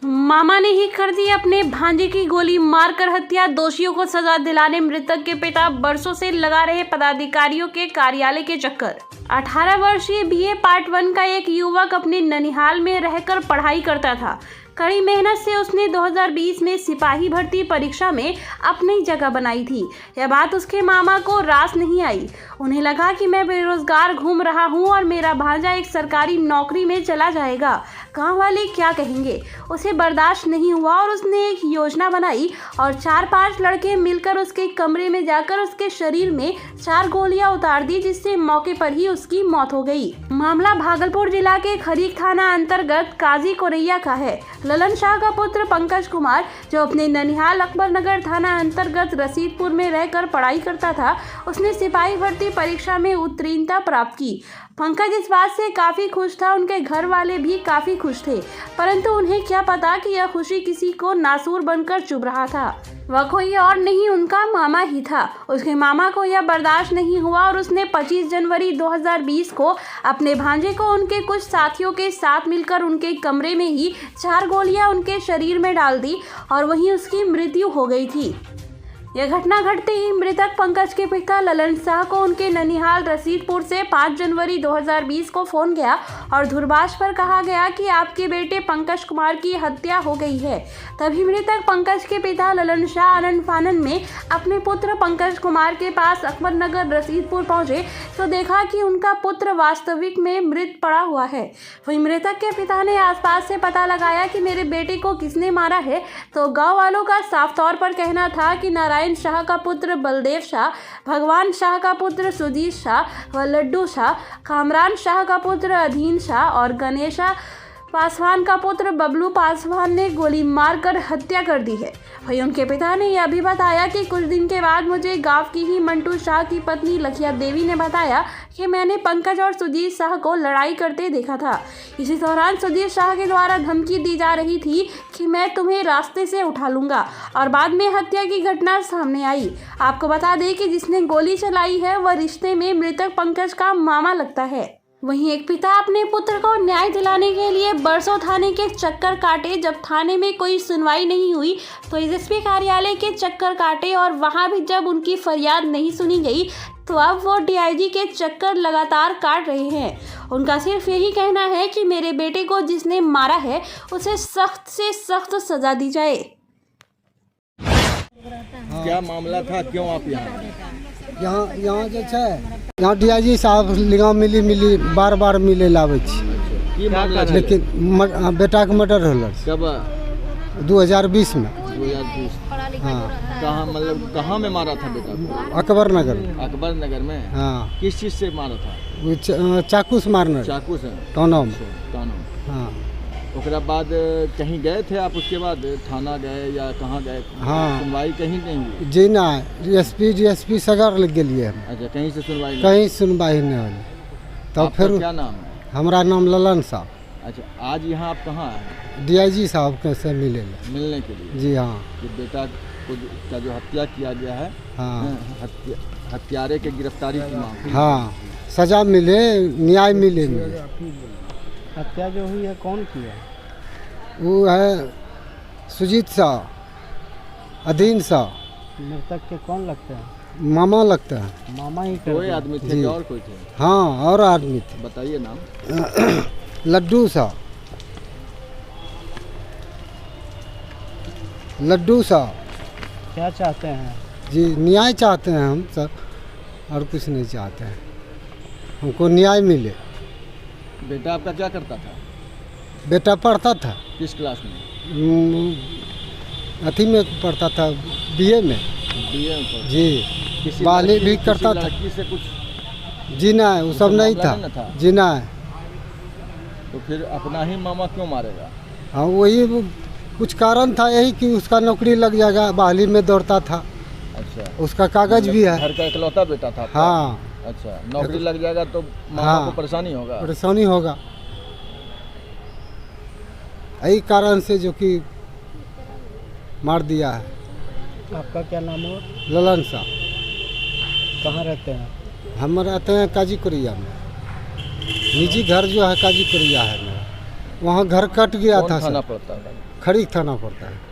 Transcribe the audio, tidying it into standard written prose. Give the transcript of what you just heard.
मामा ने ही कर दी अपने भांजे की गोली मारकर हत्या। दोषियों को सजा दिलाने मृतक के पिता बरसों से लगा रहे पदाधिकारियों के कार्यालय के चक्कर। 18 वर्षीय बीए पार्ट 1 का एक युवक अपने ननिहाल में रहकर पढ़ाई करता था। कड़ी मेहनत से उसने 2020 में सिपाही भर्ती परीक्षा में अपनी जगह बनाई थी। यह बात उसके मामा को रास नहीं आई। उन्हें लगा कि मैं बेरोजगार घूम रहा हूं और मेरा भांजा एक सरकारी नौकरी में चला जाएगा, गांव वाले क्या कहेंगे। उसे बर्दाश्त नहीं हुआ और उसने एक योजना बनाई और 4-5 लड़के मिलकर उसके कमरे में जाकर उसके शरीर में 4 गोलियां उतार दी, जिससे मौके पर ही उसकी मौत हो गई। मामला भागलपुर जिला के खरीक थाना अंतर्गत काजी कोरैया का है। ललन शाह का पुत्र पंकज कुमार, जो अपने ननिहाल अकबरनगर थाना अंतर्गत रसीदपुर में रहकर पढ़ाई करता था, उसने सिपाही भर्ती परीक्षा में उत्तीर्णता प्राप्त की। पंकज इस बात से काफी खुश था, उनके घर वाले भी काफी खुश थे, परंतु उन्हें क्या पता कि यह खुशी किसी को नासूर बनकर चुभ रहा था। वह कोई और नहीं, उनका मामा ही था। उसके मामा को यह बर्दाश्त नहीं हुआ और उसने 25 जनवरी 2020 को अपने भांजे को उनके कुछ साथियों के साथ मिलकर उनके कमरे में ही 4 गोलियां उनके शरीर में डाल दी और वहीं उसकी मृत्यु हो गई थी। यह घटना घटते ही मृतक पंकज के पिता ललन शाह को उनके ननिहाल रसीदपुर से 5 जनवरी 2020 को फोन गया और दूरभाष पर कहा गया कि आपके बेटे पंकज कुमार की हत्या हो गई है। तभी मृतक पंकज के पिता ललन शाह आनंद फानन में अपने पुत्र पंकज कुमार के पास अकबरनगर रसीदपुर पहुंचे तो देखा कि उनका पुत्र वास्तविक में मृत पड़ा हुआ है। वहीं मृतक के पिता ने आसपास से पता लगाया कि मेरे बेटे को किसने मारा है, तो गाँव वालों का साफ तौर पर कहना था कि नारायण शाह का पुत्र बलदेव शाह, भगवान शाह का पुत्र सुजीत शाह व लड्डू शाह, कामरान शाह का पुत्र अधीन शाह और गणेशा पासवान का पुत्र बबलू पासवान ने गोली मारकर हत्या कर दी है। वहीं उनके पिता ने यह भी बताया कि कुछ दिन के बाद मुझे गांव की ही मंटू शाह की पत्नी लखिया देवी ने बताया कि मैंने पंकज और सुजीत शाह को लड़ाई करते देखा था। इसी दौरान सुजीत शाह के द्वारा धमकी दी जा रही थी कि मैं तुम्हें रास्ते से उठा लूंगा और बाद में हत्या की घटना सामने आई। आपको बता दें कि जिसने गोली चलाई है वह रिश्ते में मृतक पंकज का मामा लगता है। वहीं एक पिता अपने पुत्र को न्याय दिलाने के लिए बरसों थाने के चक्कर काटे। जब थाने में कोई सुनवाई नहीं हुई तो एसएसपी कार्यालय के चक्कर काटे और वहां भी जब उनकी फरियाद नहीं सुनी गई तो अब वो डीआईजी के चक्कर लगातार काट रहे हैं। उनका सिर्फ यही कहना है कि मेरे बेटे को जिसने मारा है उसे सख्त से सख्त सजा दी जाए। क्या मामला था, क्यों आप यहाँ जो है यहाँ डीआईजी साहब लिगा मिली बार मिले लावे छी, लेकिन बेटा के मर्डर होल कब? 2020 में। 2020। हाँ। कहाँ, मतलब कहाँ में मारा था बेटा को? अकबरनगर में। हाँ। किस चीज से मारा था? वो चाकू से मारना। चाकू से? टोनो में। हाँ। उसके बाद कहीं गए थे आप? उसके बाद थाना गए या कहाँ गए? हाँ। सुनवाई कहीं नहीं हुई? जी ना, डीएसपी सगर लग गए। अच्छा, कहीं से सुनवाई नहीं? कहीं सुनवाई नहीं हुई। तो फिर क्या नाम है? हमारा नाम ललन साहब। अच्छा, आज यहाँ आप कहाँ आए? डीआईजी साहब कैसे मिलने के लिए? जी हाँ। कि बेटा का जो हत्या किया गया है, हाँ, हत्यारे के गिरफ्तारी की मांग। हाँ, सजा मिले, न्याय मिले। हत्या जो हुई है कौन किया? वो है सुजीत शाह, अधीन शाह। मृतक के कौन लगते हैं? मामा लगता है। मामा ही? कोई आदमी थे कि और कोई थे? हाँ, और आदमी थे। बताइए नाम। लड्डू शाह। क्या चाहते हैं जी? न्याय चाहते हैं हम सब, और कुछ नहीं चाहते हैं। हमको न्याय मिले। बेटा आपका क्या करता था? बेटा पढ़ता था। किस क्लास में? अथी में पढ़ता था, बीए में। बीए में? जी। बाली भी करता था। लड़की से कुछ? जी ना, वो सब नहीं था। जी ना। तो फिर अपना ही मामा क्यों मारेगा? हाँ, वही कुछ कारण था, यही कि उसका नौकरी लग जाएगा, बहाली में दौड़ता था। अच्छा। उसका कागज भी है। घर का इकलौता बेटा था? हाँ। अच्छा, नौकरी लग जाएगा तो मामा हाँ, को परेशानी होगा? परेशानी होगा। यही कारण से जो कि मार दिया है। आपका क्या नाम है? ललन शाह। कहाँ रहते हैं? हम रहते हैं काजी कोरिया में। निजी घर जो है काजी कोरिया है मेरा। वहाँ घर कट गया कौन था थाना सर, पड़ता है? खड़ी थाना पड़ता है।